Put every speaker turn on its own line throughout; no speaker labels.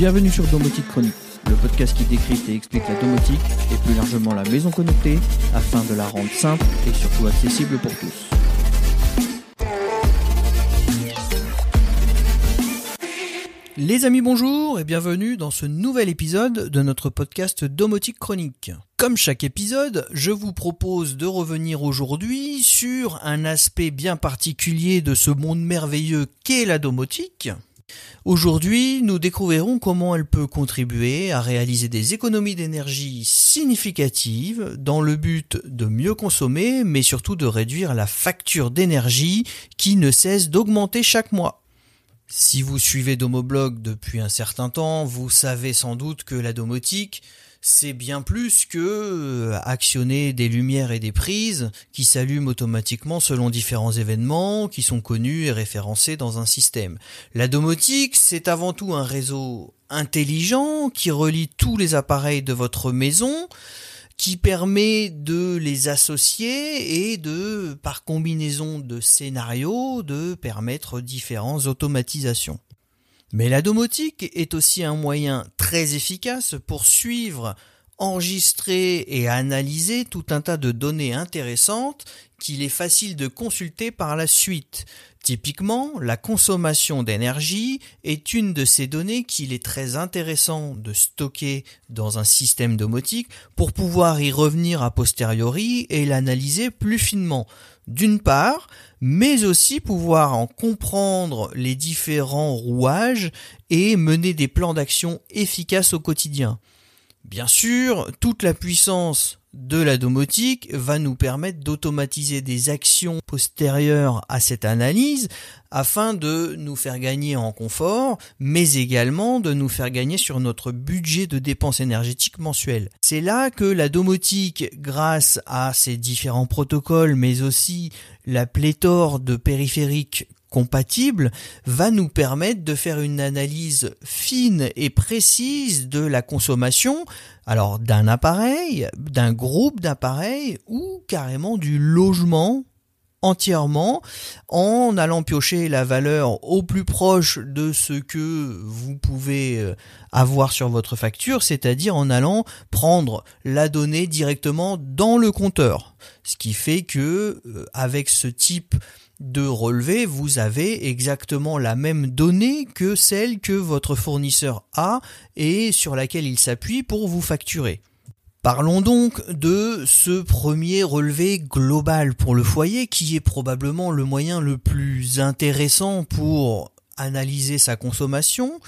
Bienvenue sur Domotique Chronique, le podcast qui décrypte et explique la domotique et plus largement la maison connectée afin de la rendre simple et surtout accessible pour tous. Les amis, bonjour et bienvenue dans ce nouvel épisode de notre podcast Domotique Chronique. Comme chaque épisode, je vous propose de revenir aujourd'hui sur un aspect bien particulier de ce monde merveilleux qu'est la domotique. Aujourd'hui, nous découvrirons comment elle peut contribuer à réaliser des économies d'énergie significatives dans le but de mieux consommer, mais surtout de réduire la facture d'énergie qui ne cesse d'augmenter chaque mois. Si vous suivez Domoblog depuis un certain temps, vous savez sans doute que la domotique, c'est bien plus que actionner des lumières et des prises qui s'allument automatiquement selon différents événements qui sont connus et référencés dans un système. La domotique, c'est avant tout un réseau intelligent qui relie tous les appareils de votre maison, qui permet de les associer et de, par combinaison de scénarios, de permettre différentes automatisations. Mais la domotique est aussi un moyen très efficace pour suivre, enregistrer et analyser tout un tas de données intéressantes qu'il est facile de consulter par la suite. Typiquement, la consommation d'énergie est une de ces données qu'il est très intéressant de stocker dans un système domotique pour pouvoir y revenir a posteriori et l'analyser plus finement. D'une part, mais aussi pouvoir en comprendre les différents rouages et mener des plans d'action efficaces au quotidien. Bien sûr, toute la puissance de la domotique va nous permettre d'automatiser des actions postérieures à cette analyse afin de nous faire gagner en confort, mais également de nous faire gagner sur notre budget de dépenses énergétiques mensuelles. C'est là que la domotique, grâce à ses différents protocoles, mais aussi la pléthore de périphériques compatible, va nous permettre de faire une analyse fine et précise de la consommation, alors d'un appareil, d'un groupe d'appareils ou carrément du logement entièrement, en allant piocher la valeur au plus proche de ce que vous pouvez avoir sur votre facture, c'est-à-dire en allant prendre la donnée directement dans le compteur. Ce qui fait que avec ce type de relevé, vous avez exactement la même donnée que celle que votre fournisseur a et sur laquelle il s'appuie pour vous facturer. Parlons donc de ce premier relevé global pour le foyer qui est probablement le moyen le plus intéressant pour analyser sa consommation.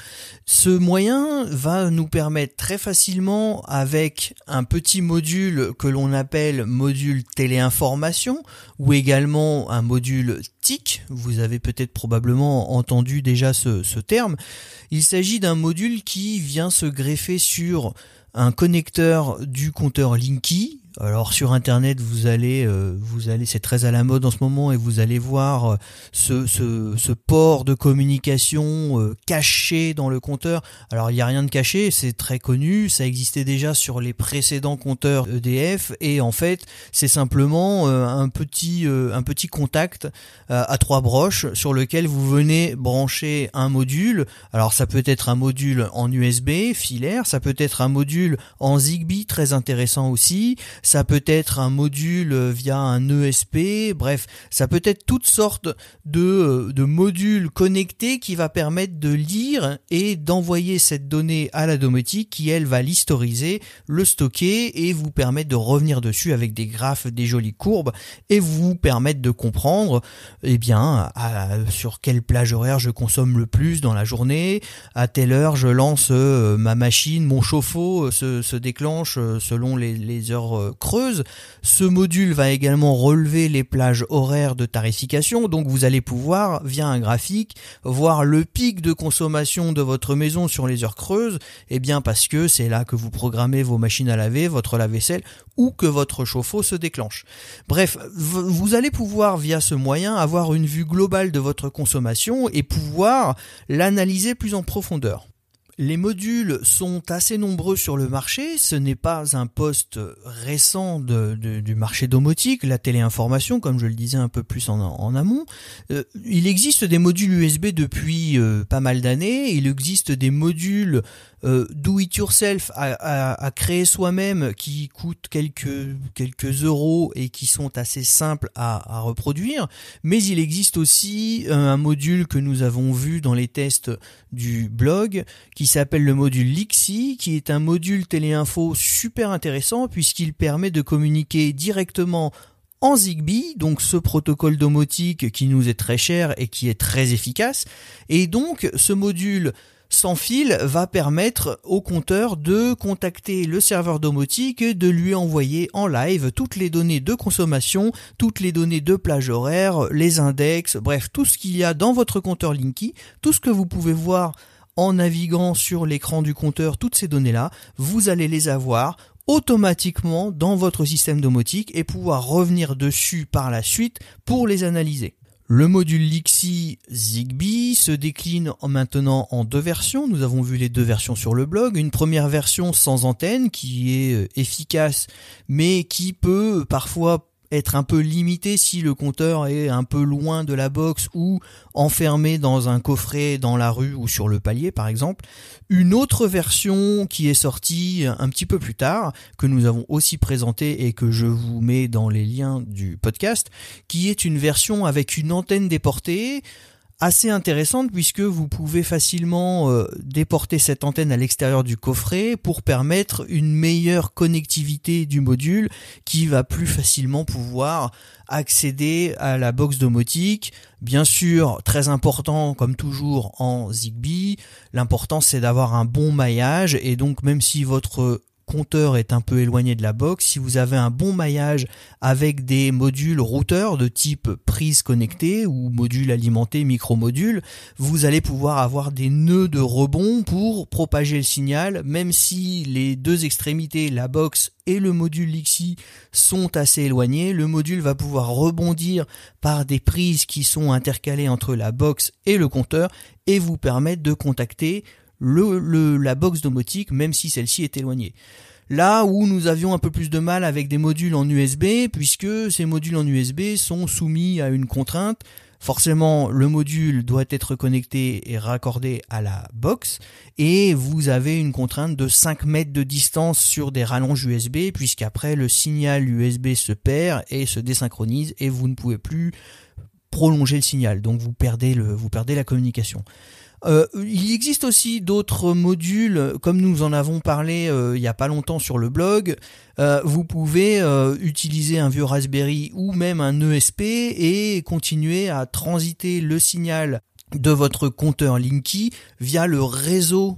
Ce moyen va nous permettre très facilement, avec un petit module que l'on appelle module téléinformation ou également un module TIC, vous avez peut-être probablement entendu déjà ce terme. Il s'agit d'un module qui vient se greffer sur un connecteur du compteur Linky. Alors sur internet vous allez c'est très à la mode en ce moment et vous allez voir ce port de communication caché dans le compteur. Alors il n'y a rien de caché, c'est très connu, ça existait déjà sur les précédents compteurs EDF et en fait c'est simplement un petit contact à 3 broches sur lequel vous venez brancher un module. Alors ça peut être un module en USB filaire, ça peut être un module en Zigbee très intéressant aussi. Ça peut être un module via un ESP, bref, ça peut être toutes sortes de modules connectés qui va permettre de lire et d'envoyer cette donnée à la domotique qui, elle, va l'historiser, le stocker et vous permettre de revenir dessus avec des graphes, des jolies courbes et vous permettre de comprendre, sur quelle plage horaire je consomme le plus dans la journée, à telle heure je lance ma machine, mon chauffe-eau se déclenche selon les heures creuses. Ce module va également relever les plages horaires de tarification, donc vous allez pouvoir, via un graphique, voir le pic de consommation de votre maison sur les heures creuses, parce que c'est là que vous programmez vos machines à laver, votre lave-vaisselle, ou que votre chauffe-eau se déclenche. Bref, vous allez pouvoir, via ce moyen, avoir une vue globale de votre consommation et pouvoir l'analyser plus en profondeur. Les modules sont assez nombreux sur le marché, ce n'est pas un poste récent du marché domotique, la téléinformation, comme je le disais un peu plus en amont. Il existe des modules USB depuis pas mal d'années, il existe des modules do it yourself à créer soi-même qui coûtent quelques euros et qui sont assez simples à reproduire, mais il existe aussi un module que nous avons vu dans les tests du blog qui s'appelle le module LIXI, qui est un module téléinfo super intéressant puisqu'il permet de communiquer directement en Zigbee, donc ce protocole domotique qui nous est très cher et qui est très efficace. Et donc ce module sans fil va permettre au compteur de contacter le serveur domotique et de lui envoyer en live toutes les données de consommation, toutes les données de plage horaire, les index, bref, tout ce qu'il y a dans votre compteur Linky, tout ce que vous pouvez voir en naviguant sur l'écran du compteur, toutes ces données-là, vous allez les avoir automatiquement dans votre système domotique et pouvoir revenir dessus par la suite pour les analyser. Le module LIXI Zigbee se décline maintenant en 2 versions. Nous avons vu les 2 versions sur le blog. Une première version sans antenne qui est efficace mais qui peut parfois être un peu limité si le compteur est un peu loin de la box ou enfermé dans un coffret dans la rue ou sur le palier par exemple. Une autre version qui est sortie un petit peu plus tard, que nous avons aussi présentée et que je vous mets dans les liens du podcast, qui est une version avec une antenne déportée, assez intéressante puisque vous pouvez facilement déporter cette antenne à l'extérieur du coffret pour permettre une meilleure connectivité du module qui va plus facilement pouvoir accéder à la box domotique. Bien sûr, très important comme toujours en Zigbee, l'important c'est d'avoir un bon maillage et donc même si votre compteur est un peu éloigné de la box, si vous avez un bon maillage avec des modules routeurs de type prise connectée ou module alimenté micro-module, vous allez pouvoir avoir des nœuds de rebond pour propager le signal, même si les 2 extrémités, la box et le module LIXI sont assez éloignés, le module va pouvoir rebondir par des prises qui sont intercalées entre la box et le compteur et vous permettre de contacter la box domotique même si celle-ci est éloignée. Là où nous avions un peu plus de mal avec des modules en USB, puisque ces modules en USB sont soumis à une contrainte. Forcément, le module doit être connecté et raccordé à la box et vous avez une contrainte de 5 mètres de distance sur des rallonges USB puisqu'après le signal USB se perd et se désynchronise et vous ne pouvez plus prolonger le signal. Donc vous perdez la communication. Il existe aussi d'autres modules, comme nous en avons parlé il n'y a pas longtemps sur le blog. Vous pouvez utiliser un vieux Raspberry ou même un ESP et continuer à transiter le signal de votre compteur Linky via le réseau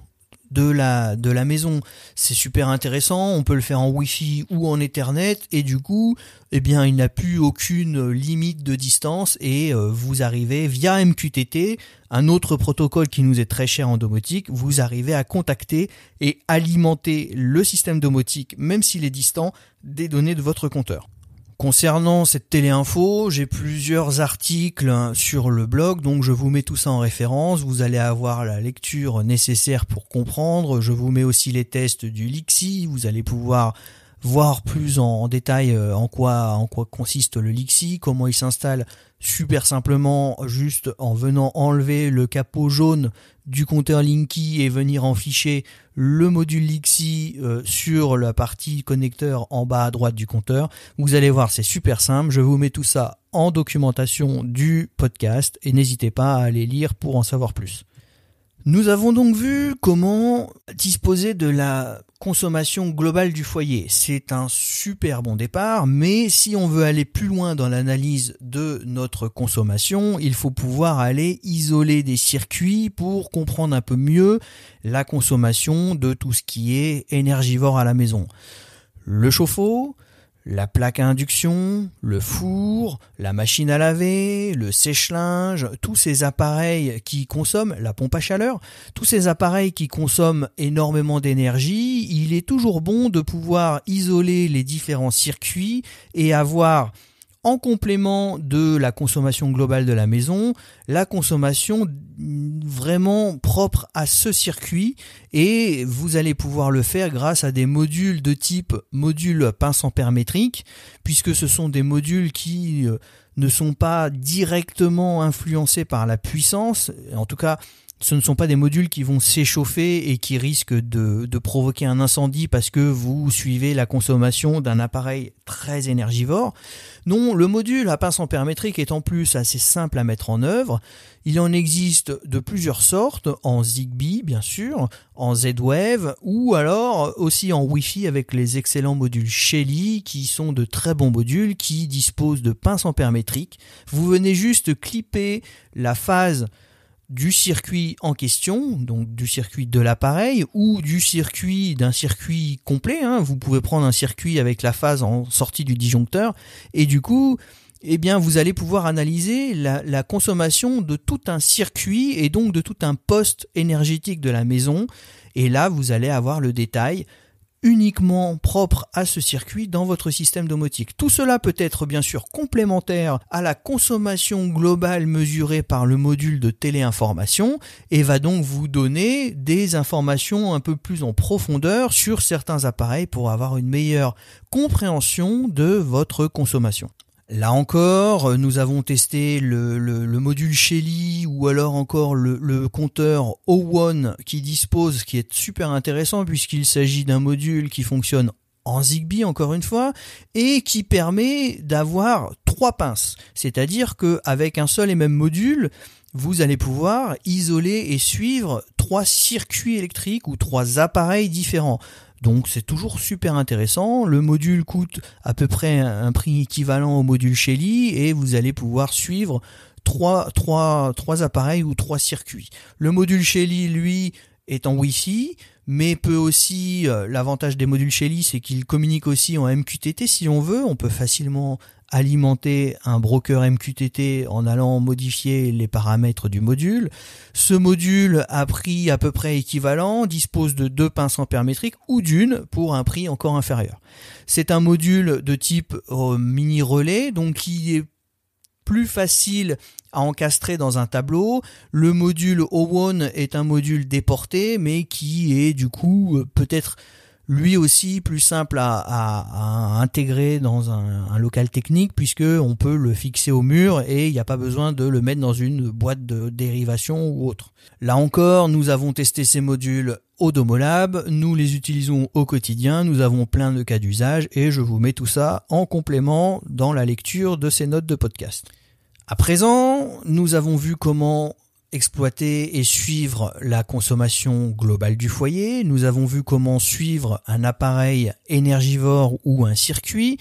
de la maison. C'est super intéressant, on peut le faire en Wi-Fi ou en Ethernet et du coup, eh bien, il n'a plus aucune limite de distance et vous arrivez via MQTT, un autre protocole qui nous est très cher en domotique, vous arrivez à contacter et alimenter le système domotique, même s'il est distant, des données de votre compteur. Concernant cette téléinfo, j'ai plusieurs articles sur le blog, donc je vous mets tout ça en référence, vous allez avoir la lecture nécessaire pour comprendre, je vous mets aussi les tests du LIXI, vous allez pouvoir voir plus en détail en quoi consiste le LIXI, comment il s'installe super simplement juste en venant enlever le capot jaune du compteur Linky et venir en ficher le module LIXI sur la partie connecteur en bas à droite du compteur. Vous allez voir, c'est super simple, je vous mets tout ça en documentation du podcast et n'hésitez pas à aller lire pour en savoir plus. Nous avons donc vu comment disposer de la consommation globale du foyer. C'est un super bon départ, mais si on veut aller plus loin dans l'analyse de notre consommation, il faut pouvoir aller isoler des circuits pour comprendre un peu mieux la consommation de tout ce qui est énergivore à la maison. Le chauffe-eau, la plaque à induction, le four, la machine à laver, le sèche-linge, tous ces appareils qui consomment, la pompe à chaleur, tous ces appareils qui consomment énormément d'énergie, il est toujours bon de pouvoir isoler les différents circuits et avoir En complément de la consommation globale de la maison, la consommation vraiment propre à ce circuit, et vous allez pouvoir le faire grâce à des modules de type module pince ampère métrique, puisque ce sont des modules qui ne sont pas directement influencés par la puissance. En tout cas, ce ne sont pas des modules qui vont s'échauffer et qui risquent de provoquer un incendie parce que vous suivez la consommation d'un appareil très énergivore. Non, le module à pince ampère métrique est en plus assez simple à mettre en œuvre. Il en existe de plusieurs sortes, en Zigbee bien sûr, en Z-Wave ou alors aussi en Wi-Fi avec les excellents modules Shelly qui sont de très bons modules qui disposent de pince ampère métrique. Vous venez juste clipper la phase du circuit en question, donc du circuit de l'appareil ou d'un circuit complet. Vous pouvez prendre un circuit avec la phase en sortie du disjoncteur et du coup, vous allez pouvoir analyser la consommation de tout un circuit et donc de tout un poste énergétique de la maison. Et là, vous allez avoir le détail uniquement propre à ce circuit dans votre système domotique. Tout cela peut être bien sûr complémentaire à la consommation globale mesurée par le module de téléinformation et va donc vous donner des informations un peu plus en profondeur sur certains appareils pour avoir une meilleure compréhension de votre consommation. Là encore, nous avons testé le module Shelly ou alors encore le compteur O1 qui est super intéressant puisqu'il s'agit d'un module qui fonctionne en Zigbee encore une fois et qui permet d'avoir 3 pinces. C'est-à-dire qu'avec un seul et même module, vous allez pouvoir isoler et suivre 3 circuits électriques ou 3 appareils différents. Donc c'est toujours super intéressant. Le module coûte à peu près un prix équivalent au module Shelly et vous allez pouvoir suivre 3 appareils ou 3 circuits. Le module Shelly, lui, est en Wi-Fi, mais peut aussi, l'avantage des modules Shelly, c'est qu'il communique aussi en MQTT si on veut. On peut facilement alimenter un broker MQTT en allant modifier les paramètres du module. Ce module à prix à peu près équivalent dispose de 2 pinces ampère métrique ou d'une pour un prix encore inférieur. C'est un module de type mini relais, donc qui est plus facile à encastrer dans un tableau. Le module O1 est un module déporté, mais qui est du coup peut-être lui aussi plus simple à intégrer dans un local technique puisque on peut le fixer au mur et il n'y a pas besoin de le mettre dans une boîte de dérivation ou autre. Là encore, nous avons testé ces modules au Domolab, nous les utilisons au quotidien, nous avons plein de cas d'usage et je vous mets tout ça en complément dans la lecture de ces notes de podcast. À présent, nous avons vu comment exploiter et suivre la consommation globale du foyer. Nous avons vu comment suivre un appareil énergivore ou un circuit.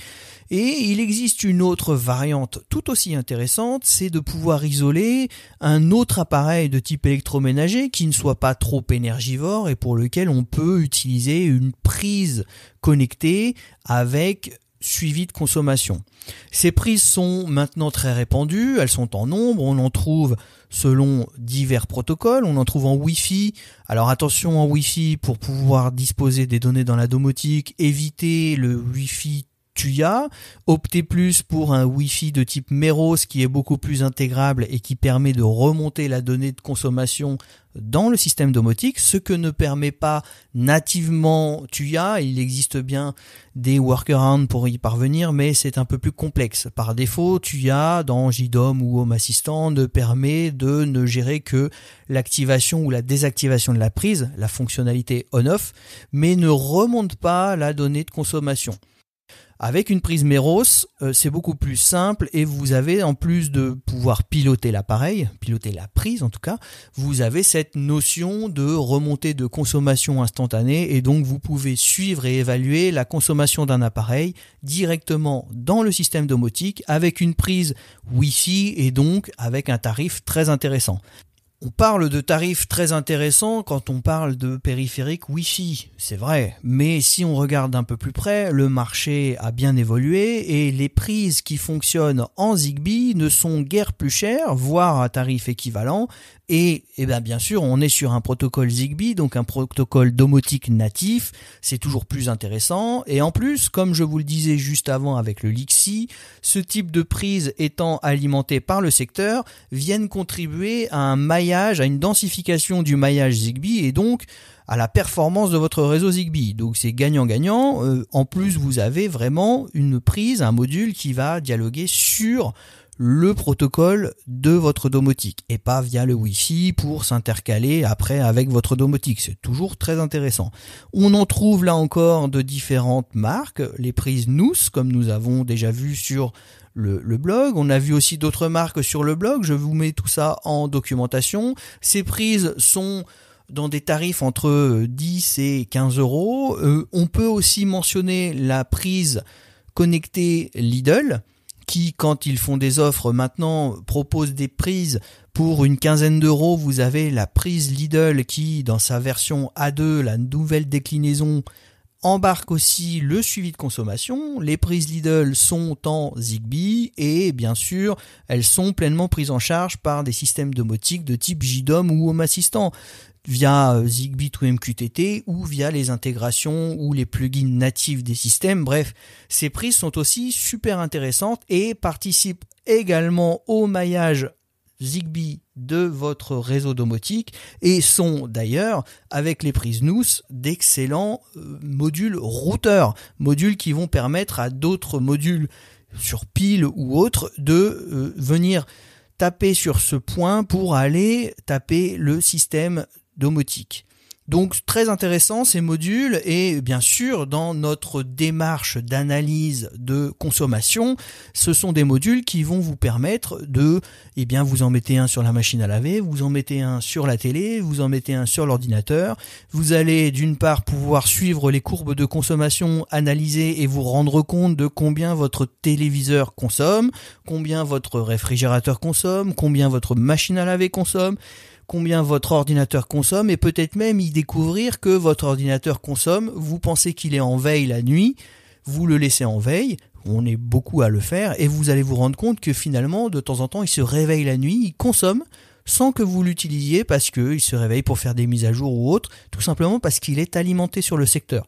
Et il existe une autre variante tout aussi intéressante, c'est de pouvoir isoler un autre appareil de type électroménager qui ne soit pas trop énergivore et pour lequel on peut utiliser une prise connectée avec suivi de consommation. Ces prises sont maintenant très répandues, elles sont en nombre, on en trouve selon divers protocoles, on en trouve en Wi-Fi. Alors attention en Wi-Fi pour pouvoir disposer des données dans la domotique, évitez le Wi-Fi TUIA, optez plus pour un Wi-Fi de type Meros qui est beaucoup plus intégrable et qui permet de remonter la donnée de consommation dans le système domotique, ce que ne permet pas nativement TUIA. Il existe bien des workarounds pour y parvenir, mais c'est un peu plus complexe. Par défaut, TUIA dans JDOM ou Home Assistant ne permet de ne gérer que l'activation ou la désactivation de la prise, la fonctionnalité on-off, mais ne remonte pas la donnée de consommation. Avec une prise Meros, c'est beaucoup plus simple et vous avez, en plus de pouvoir piloter l'appareil, piloter la prise en tout cas, vous avez cette notion de remontée de consommation instantanée et donc vous pouvez suivre et évaluer la consommation d'un appareil directement dans le système domotique avec une prise Wi-Fi et donc avec un tarif très intéressant. On parle de tarifs très intéressants quand on parle de périphériques Wi-Fi, c'est vrai, mais si on regarde un peu plus près, le marché a bien évolué et les prises qui fonctionnent en Zigbee ne sont guère plus chères, voire à tarif équivalent, Et bien sûr, on est sur un protocole Zigbee, donc un protocole domotique natif, c'est toujours plus intéressant. Et en plus, comme je vous le disais juste avant avec le Lixi, ce type de prises étant alimentées par le secteur, viennent contribuer à un maillage, à une densification du maillage Zigbee et donc à la performance de votre réseau Zigbee. Donc c'est gagnant-gagnant. En plus, vous avez vraiment une prise, un module qui va dialoguer sur le protocole de votre domotique et pas via le Wi-Fi pour s'intercaler après avec votre domotique. C'est toujours très intéressant. On en trouve là encore de différentes marques, les prises Nous, comme nous avons déjà vu sur le blog. On a vu aussi d'autres marques sur le blog. Je vous mets tout ça en documentation. Ces prises sont dans des tarifs entre 10 et 15 euros. On peut aussi mentionner la prise connectée Lidl, qui, quand ils font des offres maintenant, proposent des prises pour une quinzaine d'euros. Vous avez la prise Lidl qui, dans sa version A2, la nouvelle déclinaison, embarque aussi le suivi de consommation. Les prises Lidl sont en Zigbee et bien sûr, elles sont pleinement prises en charge par des systèmes domotiques de type JDOM ou Home Assistant, via Zigbee to MQTT ou via les intégrations ou les plugins natifs des systèmes. Bref, ces prises sont aussi super intéressantes et participent également au maillage Zigbee de votre réseau domotique et sont d'ailleurs, avec les prises Nous, d'excellents modules routeurs, modules qui vont permettre à d'autres modules sur pile ou autres de venir taper sur ce point pour aller taper le système domotique. Donc très intéressant ces modules et bien sûr dans notre démarche d'analyse de consommation, ce sont des modules qui vont vous permettre de, vous en mettez un sur la machine à laver, vous en mettez un sur la télé, vous en mettez un sur l'ordinateur. Vous allez d'une part pouvoir suivre les courbes de consommation, analyser et vous rendre compte de combien votre téléviseur consomme, combien votre réfrigérateur consomme, combien votre machine à laver consomme, combien votre ordinateur consomme et peut-être même y découvrir que votre ordinateur consomme, vous pensez qu'il est en veille la nuit, vous le laissez en veille, on est beaucoup à le faire et vous allez vous rendre compte que finalement de temps en temps il se réveille la nuit, il consomme sans que vous l'utilisiez parce qu'il se réveille pour faire des mises à jour ou autre, tout simplement parce qu'il est alimenté sur le secteur.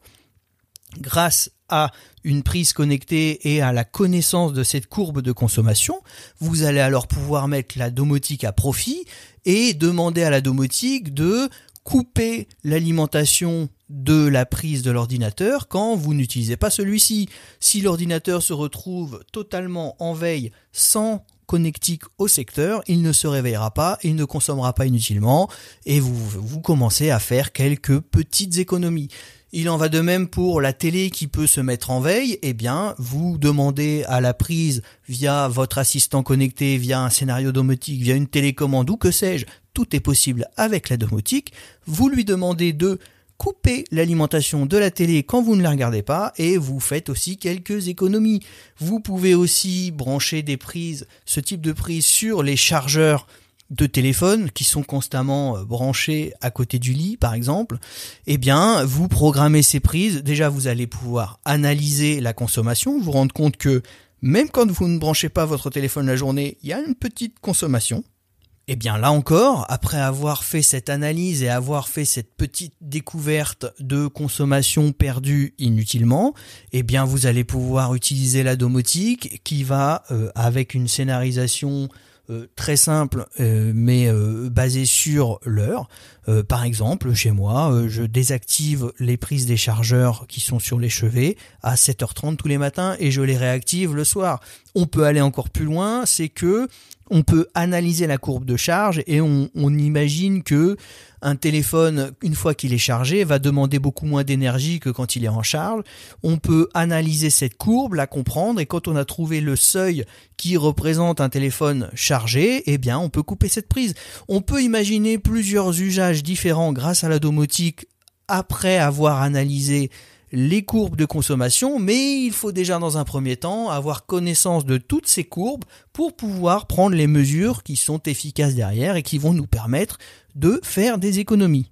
Grâce à une prise connectée et à la connaissance de cette courbe de consommation, vous allez alors pouvoir mettre la domotique à profit et demander à la domotique de couper l'alimentation de la prise de l'ordinateur quand vous n'utilisez pas celui-ci. Si l'ordinateur se retrouve totalement en veille sans connectique au secteur, il ne se réveillera pas, il ne consommera pas inutilement et vous commencez à faire quelques petites économies. Il en va de même pour la télé qui peut se mettre en veille, vous demandez à la prise via votre assistant connecté, via un scénario domotique, via une télécommande ou que sais-je, tout est possible avec la domotique, vous lui demandez de couper l'alimentation de la télé quand vous ne la regardez pas et vous faites aussi quelques économies. Vous pouvez aussi brancher des prises, ce type de prise sur les chargeurs de téléphone qui sont constamment branchés à côté du lit par exemple, vous programmez ces prises. Déjà vous allez pouvoir analyser la consommation, vous rendre compte que même quand vous ne branchez pas votre téléphone la journée, il y a une petite consommation. Là encore, après avoir fait cette analyse et avoir fait cette petite découverte de consommation perdue inutilement, vous allez pouvoir utiliser la domotique qui va, avec une scénarisation très simple mais basée sur l'heure. Par exemple, chez moi, je désactive les prises des chargeurs qui sont sur les chevets à 7h30 tous les matins et je les réactive le soir. On peut aller encore plus loin, c'est que on peut analyser la courbe de charge et on imagine que un téléphone, une fois qu'il est chargé, va demander beaucoup moins d'énergie que quand il est en charge. On peut analyser cette courbe, la comprendre et quand on a trouvé le seuil qui représente un téléphone chargé, on peut couper cette prise. On peut imaginer plusieurs usages différents grâce à la domotique après avoir analysé les courbes de consommation, mais il faut déjà dans un premier temps avoir connaissance de toutes ces courbes pour pouvoir prendre les mesures qui sont efficaces derrière et qui vont nous permettre de faire des économies.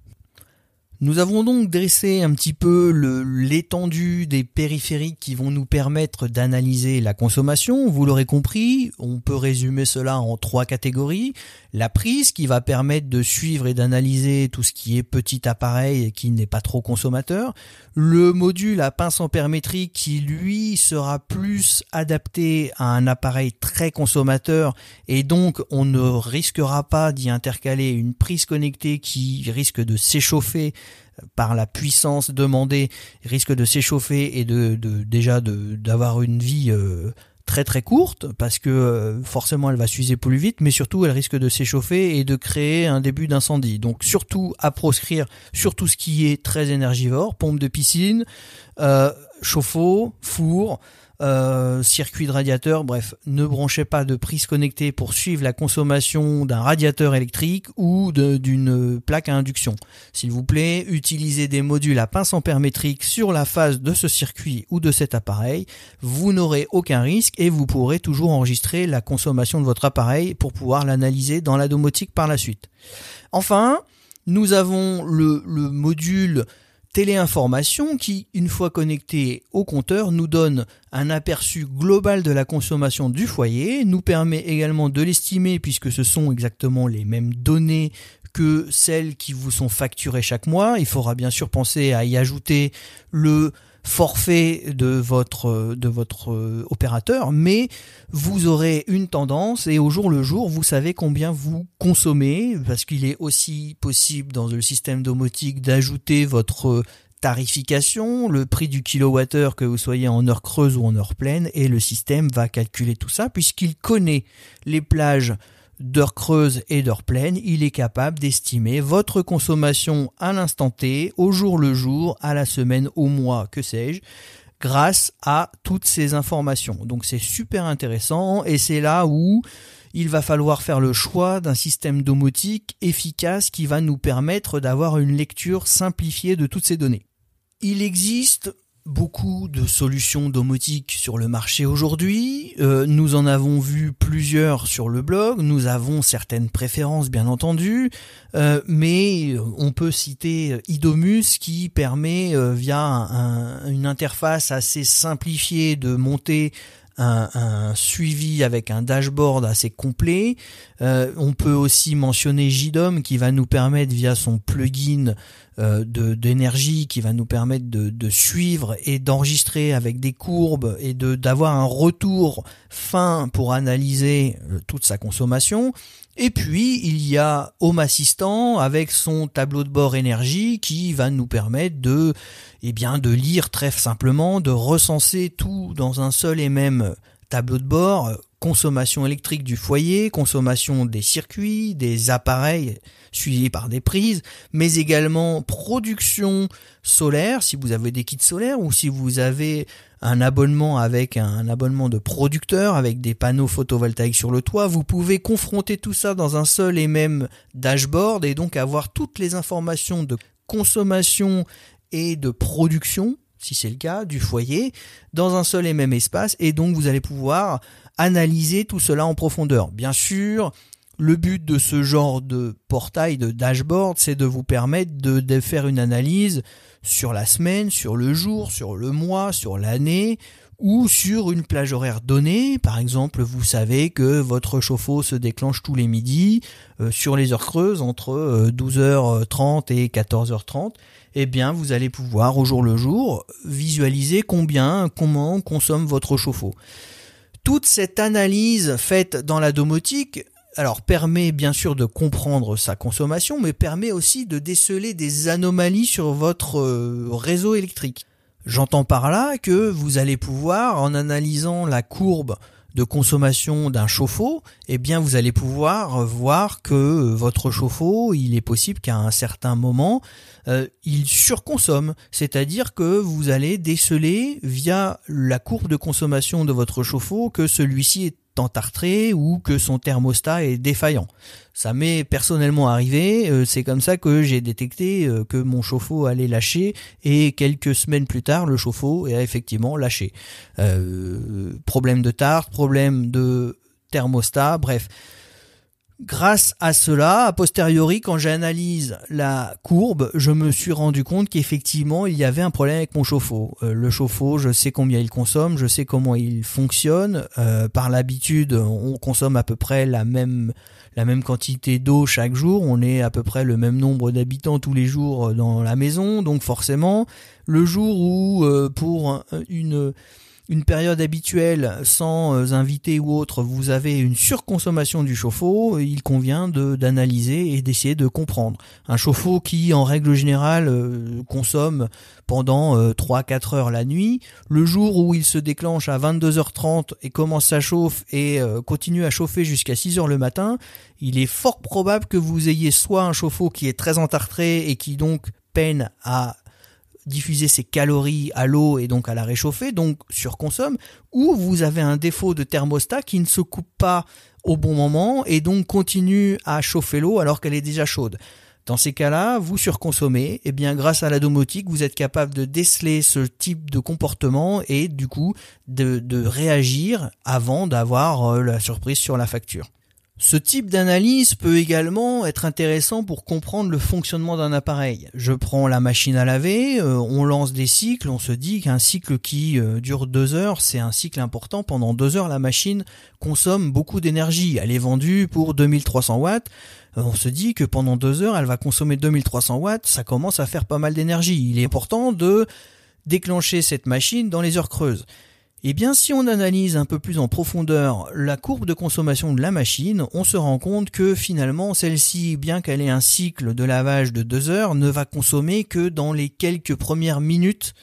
Nous avons donc dressé un petit peu l'étendue des périphériques qui vont nous permettre d'analyser la consommation. Vous l'aurez compris, on peut résumer cela en 3 catégories. La prise qui va permettre de suivre et d'analyser tout ce qui est petit appareil et qui n'est pas trop consommateur. Le module à pince ampère-métrique qui lui sera plus adapté à un appareil très consommateur et donc on ne risquera pas d'y intercaler une prise connectée qui risque de s'échauffer par la puissance demandée, risque de s'échauffer et d'avoir une vie très très courte parce que forcément elle va s'user plus vite, mais surtout elle risque de s'échauffer et de créer un début d'incendie. Donc surtout à proscrire sur tout ce qui est très énergivore, pompe de piscine, chauffe-eau, four, circuit de radiateur, bref, ne branchez pas de prise connectée pour suivre la consommation d'un radiateur électrique ou d'une plaque à induction. S'il vous plaît, utilisez des modules à pince ampère-métrique sur la phase de ce circuit ou de cet appareil. Vous n'aurez aucun risque et vous pourrez toujours enregistrer la consommation de votre appareil pour pouvoir l'analyser dans la domotique par la suite. Enfin, nous avons le module téléinformation qui, une fois connecté au compteur, nous donne un aperçu global de la consommation du foyer, nous permet également de l'estimer puisque ce sont exactement les mêmes données que celles qui vous sont facturées chaque mois. Il faudra bien sûr penser à y ajouter le forfait de votre opérateur, mais vous aurez une tendance et au jour le jour, vous savez combien vous consommez parce qu'il est aussi possible dans le système domotique d'ajouter votre tarification, le prix du kilowattheure que vous soyez en heure creuse ou en heure pleine et le système va calculer tout ça puisqu'il connaît les plages d'heures creuses et d'heures pleines, il est capable d'estimer votre consommation à l'instant T, au jour le jour, à la semaine, au mois, que sais-je, grâce à toutes ces informations. Donc c'est super intéressant et c'est là où il va falloir faire le choix d'un système domotique efficace qui va nous permettre d'avoir une lecture simplifiée de toutes ces données. Il existe beaucoup de solutions domotiques sur le marché aujourd'hui. Nous en avons vu plusieurs sur le blog. Nous avons certaines préférences, bien entendu, mais on peut citer Idomus qui permet, via une interface assez simplifiée, de monter un suivi avec un dashboard assez complet. On peut aussi mentionner JDOM qui va nous permettre via son plugin d'énergie qui va nous permettre de suivre et d'enregistrer avec des courbes et d'avoir un retour fin pour analyser toute sa consommation. Et puis il y a Home Assistant avec son tableau de bord énergie qui va nous permettre de lire très simplement, de recenser tout dans un seul et même tableau de bord, consommation électrique du foyer, consommation des circuits, des appareils suivis par des prises, mais également production solaire, si vous avez des kits solaires ou si vous avez un abonnement avec un abonnement de producteur avec des panneaux photovoltaïques sur le toit, vous pouvez confronter tout ça dans un seul et même dashboard et donc avoir toutes les informations de consommation et de production, si c'est le cas, du foyer, dans un seul et même espace, et donc vous allez pouvoir analyser tout cela en profondeur. Bien sûr, le but de ce genre de portail, de dashboard, c'est de vous permettre de faire une analyse sur la semaine, sur le jour, sur le mois, sur l'année, ou sur une plage horaire donnée. Par exemple, vous savez que votre chauffe-eau se déclenche tous les midis sur les heures creuses entre 12h30 et 14h30. Eh bien, vous allez pouvoir au jour le jour visualiser comment consomme votre chauffe-eau. Toute cette analyse faite dans la domotique, alors permet bien sûr de comprendre sa consommation, mais permet aussi de déceler des anomalies sur votre réseau électrique. J'entends par là que vous allez pouvoir, en analysant la courbe de consommation d'un chauffe-eau, eh bien vous allez pouvoir voir que votre chauffe-eau, il est possible qu'à un certain moment, il surconsomme. C'est-à-dire que vous allez déceler via la courbe de consommation de votre chauffe-eau que celui-ci est entartré ou que son thermostat est défaillant. Ça m'est personnellement arrivé, c'est comme ça que j'ai détecté que mon chauffe-eau allait lâcher et quelques semaines plus tard, le chauffe-eau a effectivement lâché. Problème de tarte, problème de thermostat, bref. Grâce à cela, a posteriori, quand j'analyse la courbe, je me suis rendu compte qu'effectivement, il y avait un problème avec mon chauffe-eau. Le chauffe-eau, je sais combien il consomme, je sais comment il fonctionne. Par l'habitude, on consomme à peu près la même quantité d'eau chaque jour. On est à peu près le même nombre d'habitants tous les jours dans la maison. Donc forcément, le jour où pour une période habituelle sans invité ou autre, vous avez une surconsommation du chauffe-eau, il convient d'analyser et d'essayer de comprendre. Un chauffe-eau qui, en règle générale, consomme pendant 3-4 heures la nuit, le jour où il se déclenche à 22h30 et commence à chauffer et continue à chauffer jusqu'à 6h le matin, il est fort probable que vous ayez soit un chauffe-eau qui est très entartré et qui donc peine à diffuser ses calories à l'eau et donc à la réchauffer, donc surconsomme, ou vous avez un défaut de thermostat qui ne se coupe pas au bon moment et donc continue à chauffer l'eau alors qu'elle est déjà chaude. Dans ces cas-là, vous surconsommez, et bien grâce à la domotique, vous êtes capable de déceler ce type de comportement et du coup de réagir avant d'avoir la surprise sur la facture. Ce type d'analyse peut également être intéressant pour comprendre le fonctionnement d'un appareil. Je prends la machine à laver, on lance des cycles, on se dit qu'un cycle qui dure 2 heures, c'est un cycle important. Pendant 2 heures, la machine consomme beaucoup d'énergie. Elle est vendue pour 2300 watts. On se dit que pendant 2 heures, elle va consommer 2300 watts. Ça commence à faire pas mal d'énergie. Il est important de déclencher cette machine dans les heures creuses. Eh bien, si on analyse un peu plus en profondeur la courbe de consommation de la machine, on se rend compte que finalement, celle-ci, bien qu'elle ait un cycle de lavage de 2 heures, ne va consommer que dans les quelques premières minutes,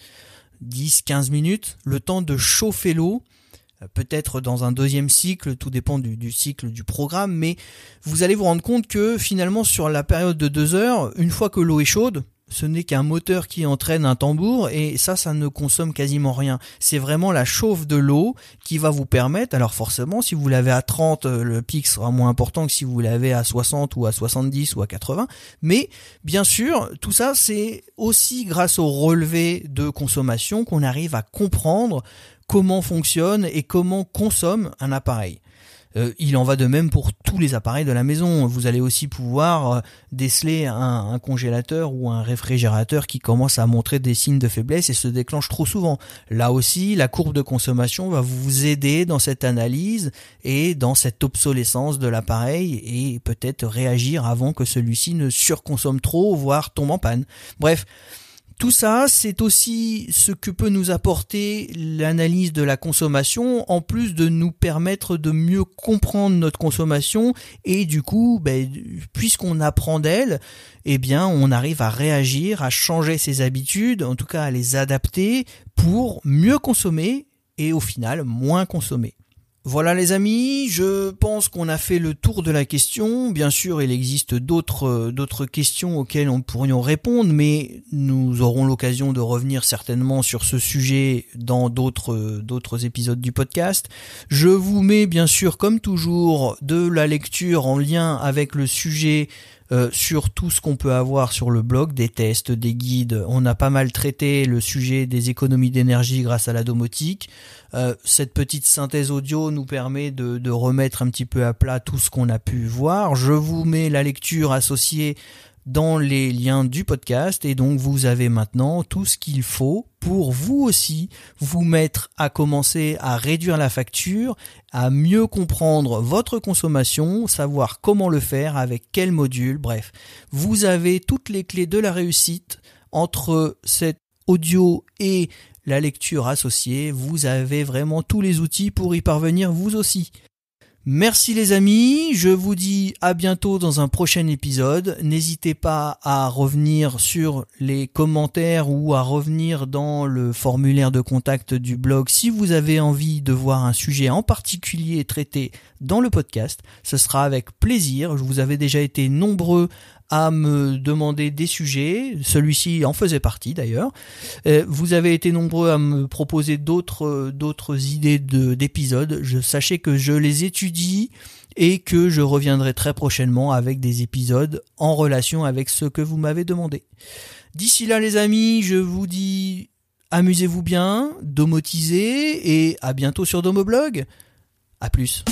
10-15 minutes, le temps de chauffer l'eau, peut-être dans un deuxième cycle, tout dépend du cycle du programme, mais vous allez vous rendre compte que finalement, sur la période de 2 heures, une fois que l'eau est chaude, ce n'est qu'un moteur qui entraîne un tambour et ça ne consomme quasiment rien. C'est vraiment la chauffe de l'eau qui va vous permettre, alors forcément si vous l'avez à 30, le pic sera moins important que si vous l'avez à 60 ou à 70 ou à 80, mais bien sûr tout ça c'est aussi grâce au relevé de consommation qu'on arrive à comprendre comment fonctionne et comment consomme un appareil. Il en va de même pour tous les appareils de la maison. Vous allez aussi pouvoir déceler un congélateur ou un réfrigérateur qui commence à montrer des signes de faiblesse et se déclenche trop souvent. Là aussi, la courbe de consommation va vous aider dans cette analyse et dans cette obsolescence de l'appareil et peut-être réagir avant que celui-ci ne surconsomme trop, voire tombe en panne. Bref. Tout ça, c'est aussi ce que peut nous apporter l'analyse de la consommation, en plus de nous permettre de mieux comprendre notre consommation et du coup, puisqu'on apprend d'elle, eh bien, on arrive à réagir, à changer ses habitudes, en tout cas à les adapter pour mieux consommer et au final moins consommer. Voilà les amis, je pense qu'on a fait le tour de la question. Bien sûr, il existe d'autres questions auxquelles on pourrions répondre, mais nous aurons l'occasion de revenir certainement sur ce sujet dans d'autres épisodes du podcast. Je vous mets bien sûr, comme toujours, de la lecture en lien avec le sujet sur tout ce qu'on peut avoir sur le blog, des tests, des guides. On a pas mal traité le sujet des économies d'énergie grâce à la domotique. Cette petite synthèse audio nous permet de remettre un petit peu à plat tout ce qu'on a pu voir. Je vous mets la lecture associée dans les liens du podcast et donc vous avez maintenant tout ce qu'il faut pour vous aussi vous mettre à commencer à réduire la facture, à mieux comprendre votre consommation, savoir comment le faire, avec quel module, bref. Vous avez toutes les clés de la réussite entre cet audio et la lecture associée. Vous avez vraiment tous les outils pour y parvenir vous aussi. Merci les amis, je vous dis à bientôt dans un prochain épisode. N'hésitez pas à revenir sur les commentaires ou à revenir dans le formulaire de contact du blog si vous avez envie de voir un sujet en particulier traité dans le podcast. Ce sera avec plaisir, vous avez déjà été nombreux à me demander des sujets, celui-ci en faisait partie d'ailleurs. Vous avez été nombreux à me proposer d'autres idées d'épisodes. Sachez que je les étudie et que je reviendrai très prochainement avec des épisodes en relation avec ce que vous m'avez demandé. D'ici là les amis, je vous dis amusez-vous bien, domotisez et à bientôt sur Domoblog. À plus.